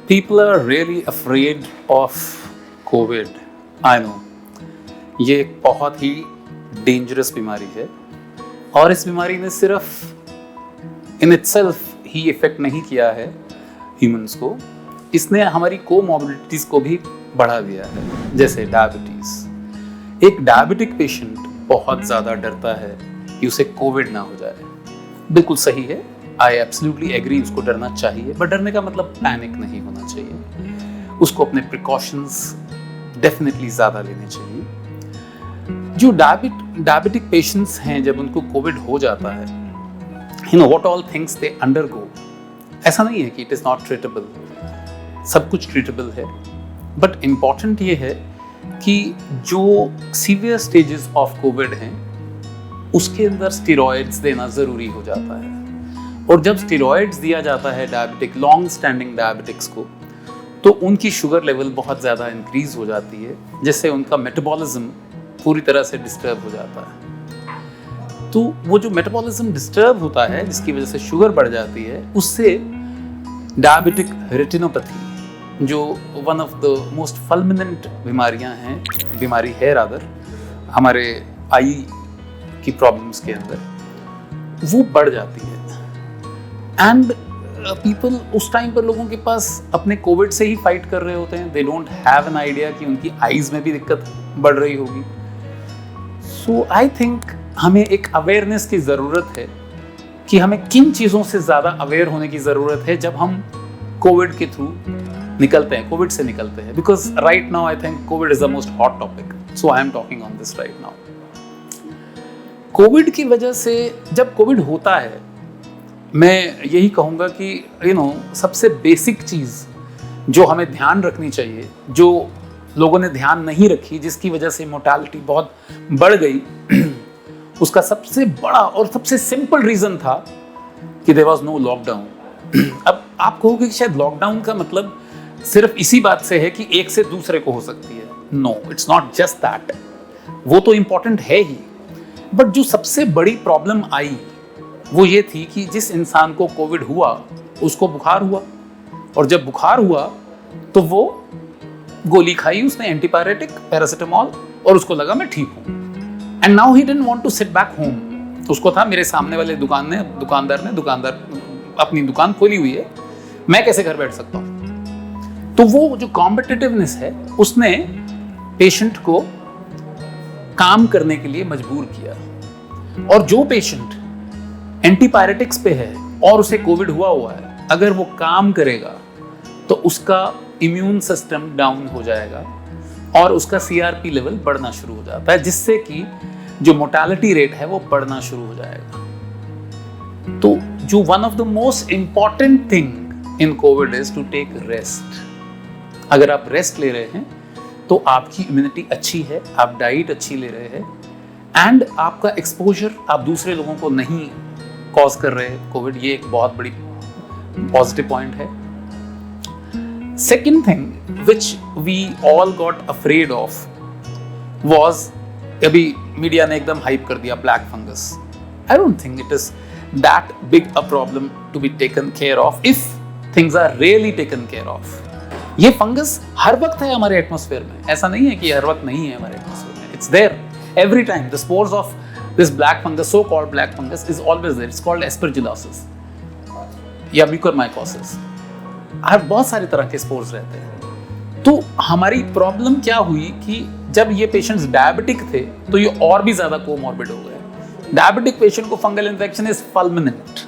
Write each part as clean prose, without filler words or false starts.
People are really afraid of COVID. I know. ये एक बहुत ही डेंजरस बीमारी है और इस बीमारी ने सिर्फ इन इटसेल्फ ही इफेक्ट नहीं किया है ह्यूमंस को, इसने हमारी कोमॉर्बिडिटीज को भी बढ़ा दिया है, जैसे डायबिटीज। एक डायबिटिक पेशेंट बहुत ज़्यादा डरता है कि उसे कोविड ना हो जाए। बिल्कुल सही है, आई एब्सोल्युटली एग्री, उसको डरना चाहिए, बट डरने का मतलब पैनिक नहीं होना चाहिए। उसको अपने प्रिकॉशंस डेफिनेटली ज़्यादा लेने चाहिए। जो डायबिटिक पेशेंट्स हैं, जब उनको कोविड हो जाता है, you know what all things they undergo, ऐसा नहीं है कि इट इज़ नॉट ट्रीटेबल, सब कुछ ट्रीटेबल है, बट इम्पॉर्टेंट ये है कि जो सीवियर स्टेजेस ऑफ कोविड हैं उसके अंदर स्टेरॉइड्स देना ज़रूरी हो जाता है। और जब स्टेरॉइड्स दिया जाता है डायबिटिक लॉन्ग स्टैंडिंग डायबिटिक्स को, तो उनकी शुगर लेवल बहुत ज़्यादा इंक्रीज हो जाती है, जिससे उनका मेटाबॉलिज्म पूरी तरह से डिस्टर्ब हो जाता है। तो वो जो मेटाबॉलिज्म डिस्टर्ब होता है, जिसकी वजह से शुगर बढ़ जाती है, उससे डायबिटिक रेटिनोपैथी, जो वन ऑफ द मोस्ट फल्मिनेंट बीमारी है रादर हमारे आई की प्रॉब्लम्स के अंदर, वो बढ़ जाती है। एंड पीपल उस टाइम पर लोगों के पास अपने कोविड से ही फाइट कर रहे होते हैं, they don't have an idea कि उनकी आईज में भी दिक्कत बढ़ रही होगी। सो आई थिंक हमें एक अवेयरनेस की ज़रूरत है कि हमें किन चीज़ों से ज़्यादा अवेयर होने की ज़रूरत है जब हम कोविड के थ्रू निकलते हैं, कोविड से निकलते हैं। Because right now I think Covid is the most hot topic, so I am talking on this right now. Covid की वजह से जब कोविड होता है, मैं यही कहूँगा कि यू नो सबसे बेसिक चीज़ जो हमें ध्यान रखनी चाहिए, जो लोगों ने ध्यान नहीं रखी, जिसकी वजह से मोर्टालिटी बहुत बढ़ गई, उसका सबसे बड़ा और सबसे सिंपल रीज़न था कि देयर वाज नो लॉकडाउन। अब आप कहोगे कि शायद लॉकडाउन का मतलब सिर्फ इसी बात से है कि एक से दूसरे को हो सकती है। No, it's not just that, वो तो इम्पॉर्टेंट है ही, बट जो सबसे बड़ी प्रॉब्लम आई वो ये थी कि जिस इंसान को कोविड हुआ उसको बुखार हुआ, और जब बुखार हुआ तो वो गोली खाई उसने, एंटीपायरेटिक पैरासिटामोल, और उसको लगा मैं ठीक हूँ। And now he didn't want to sit back home. उसको था मेरे सामने वाले दुकानदार अपनी दुकान खोली हुई है, मैं कैसे घर बैठ सकता हूँ। तो वो जो कॉम्पिटिटिवनेस है उसने पेशेंट को काम करने के लिए मजबूर किया। और जो पेशेंट एंटीपायरेटिक्स पे है और उसे कोविड हुआ है, अगर वो काम करेगा तो उसका इम्यून सिस्टम डाउन हो जाएगा और उसका सीआरपी लेवल बढ़ना शुरू हो जाता है, जिससे कि जो मोर्टालिटी रेट है वो बढ़ना शुरू हो जाएगा। तो जो one of the most important thing in Covid is to take rest. अगर आप रेस्ट ले रहे हैं तो आपकी इम्यूनिटी अच्छी है, आप डाइट अच्छी ले रहे हैं एंड आपका एक्सपोजर आप दूसरे लोगों को नहीं कॉज कर रहे हैं कोविड, ये एक बहुत बड़ी पॉजिटिव पॉइंट है। Second thing which we all got afraid of was, अभी मीडिया ने एकदम हाइप कर दिया, black fungus. I don't think it is that big a problem to be taken care of if things are really taken care of. ये fungus हर वक्त है हमारे एटमॉस्फेयर में, ऐसा नहीं है कि हर वक्त नहीं है हमारे एटमॉस्फेयर में, it's there every time. The spores of this black fungus, so-called black fungus, is always there. It's called aspergillosis या mucormycosis। बहुत सारे तरह के स्पोर्स रहते हैं। तो हमारी प्रॉब्लम क्या हुई कि जब ये पेशेंट्स डायबिटिक थे तो ये और भी ज्यादा कोमॉर्बिड हो गए। डायबिटिक पेशेंट को फंगल इन्फेक्शन इज फल्मिनेंट।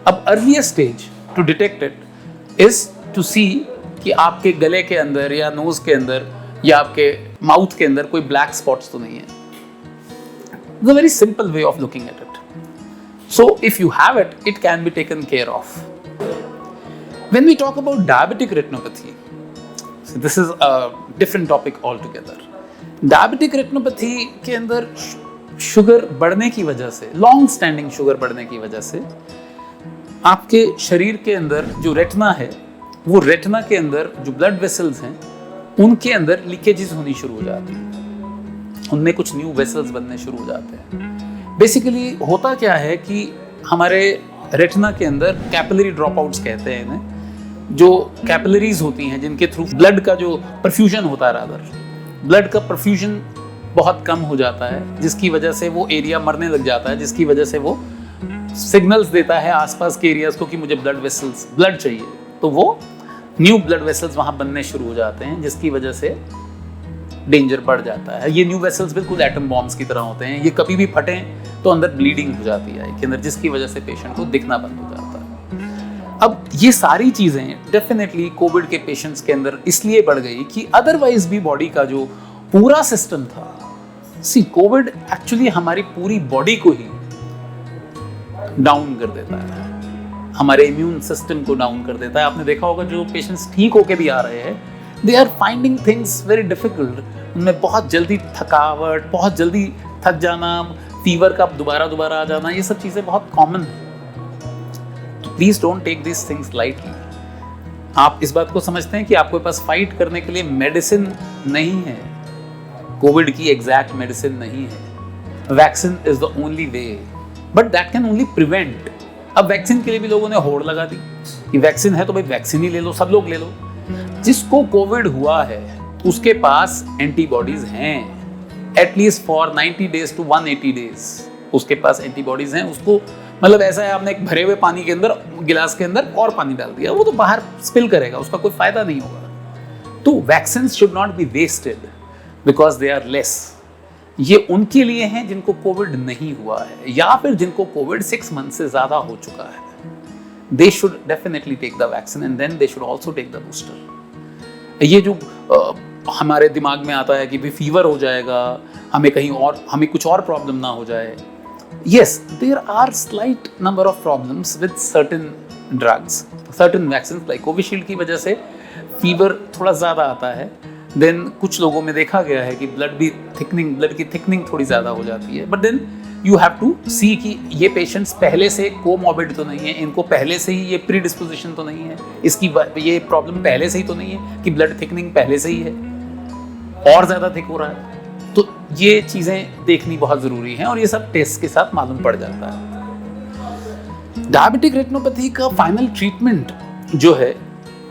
अब earliest stage to detect it is to see कि आपके गले के अंदर या नोज के अंदर या आपके माउथ के अंदर कोई ब्लैक स्पॉट्स तो नहीं है। It's a very simple way of looking at it. So if you have it, it can be taken care of. When we talk about diabetic retinopathy, so this is a different topic altogether. Diabetic retinopathy के अंदर sugar बढ़ने की वजह से, long standing sugar बढ़ने की वजह से, आपके शरीर के अंदर जो रेटिना है, वो रेटिना के अंदर जो ब्लड वेसल्स हैं उनके अंदर लीकेजेस होनी शुरू हो जाती हैं, उनमें कुछ न्यू वेसल्स बनने शुरू हो जाते हैं। बेसिकली होता क्या है कि हमारे रेटिना के अंदर कैपिलरी ड्रॉप आउट्स कहते हैं इन्हें, जो कैपिलरीज होती हैं जिनके थ्रू ब्लड का जो परफ्यूजन होता है, रादर ब्लड का परफ्यूजन बहुत कम हो जाता है, जिसकी वजह से वो एरिया मरने लग जाता है, जिसकी वजह से वो सिग्नल्स देता है आसपास के एरियाज को कि मुझे ब्लड चाहिए, तो वो न्यू ब्लड वेसल्स वहाँ बनने शुरू हो जाते हैं, जिसकी वजह से डेंजर बढ़ जाता है। ये न्यू वेसल्स बिल्कुल एटम बॉम्ब्स की तरह होते हैं, ये कभी भी फटें तो अंदर ब्लीडिंग हो जाती है के अंदर, जिसकी वजह से पेशेंट को दिखना बंद हो जाता है। अब ये सारी चीज़ें डेफिनेटली कोविड के पेशेंट्स के अंदर इसलिए बढ़ गई कि अदरवाइज भी बॉडी का जो पूरा सिस्टम था, कोविड एक्चुअली हमारी पूरी बॉडी को ही डाउन कर देता है, हमारे इम्यून सिस्टम को डाउन कर देता है। आपने देखा होगा जो पेशेंट्स ठीक होके भी आ रहे हैं, they are finding things very difficult, उनमें बहुत जल्दी थकावट, बहुत जल्दी थक जाना, फीवर का दोबारा आ जाना, ये सब चीज़ें बहुत कॉमन है। तो please don't take this things lightly. आप इस बात को समझते हैं कि आपके पास फाइट करने के लिए मेडिसिन नहीं है, कोविड की एग्जैक्ट मेडिसिन नहीं है, vaccine is the only way, but that can only prevent. अब वैक्सीन के लिए भी लोगों ने होड़ लगा दी कि वैक्सीन है तो भाई वैक्सीन ही ले लो, सब लोग ले लो। जिसको कोविड हुआ है उसके पास एंटीबॉडीज हैं, at least for 90 days to 180 days उसके पास एंटीबॉडीज हैं। उसको मतलब ऐसा है, आपने एक भरे हुए पानी के अंदर, गिलास के अंदर और पानी डाल दिया, वो तो बाहर स्पिल करेगा, उसका कोई फायदा नहीं होगा। तो vaccine should not be wasted because they are less. ये उनके लिए हैं जिनको कोविड नहीं हुआ है या फिर जिनको कोविड 6 मंथ से ज्यादा हो चुका है। They should definitely take the vaccine and then they should also take the booster. ये जो हमारे दिमाग में आता है कि भी फीवर हो जाएगा, हमें कहीं और, हमें कुछ और प्रॉब्लम ना हो जाए। Yes, there are slight number of problems with certain drugs, certain vaccines like Covishield की वजह से फीवर थोड़ा ज़्यादा आता है। देन कुछ लोगों में देखा गया है कि ब्लड की थिकनिंग थोड़ी ज़्यादा हो जाती है। But then you have to see कि ये पेशेंट्स पहले से कोमॉर्बिड तो नहीं है, इनको पहले से ही ये प्री डिस्पोजिशन तो नहीं है, इसकी ये प्रॉब्लम पहले से ही तो नहीं है कि ब्लड थिकनिंग पहले से ही है और ज़्यादा थिक हो रहा है। तो ये चीज़ें देखनी बहुत ज़रूरी हैं और ये सब टेस्ट के साथ मालूम पड़ जाता है। डायबिटिक रेटिनोपैथी का फाइनल ट्रीटमेंट जो है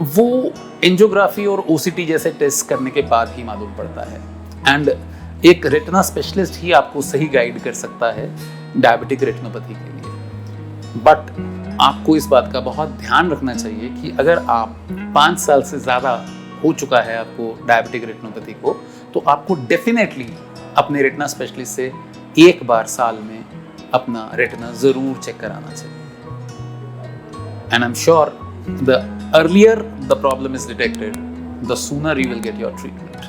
वो एंजियोग्राफी और ओसीटी जैसे टेस्ट करने के बाद ही मालूम पड़ता है, एंड एक रेटिना स्पेशलिस्ट ही आपको सही गाइड कर सकता है डायबिटिक रेटिनोपैथी के लिए। बट आपको इस बात का बहुत ध्यान रखना चाहिए कि अगर आप 5 साल से ज़्यादा हो चुका है आपको डायबिटिक रेटिनोपैथी को, तो आपको डेफिनेटली अपने रेटिना स्पेशलिस्ट से एक बार साल में अपना रेटिना जरूर चेक कराना चाहिए। And I am sure the earlier the problem is detected, the sooner you will get your treatment.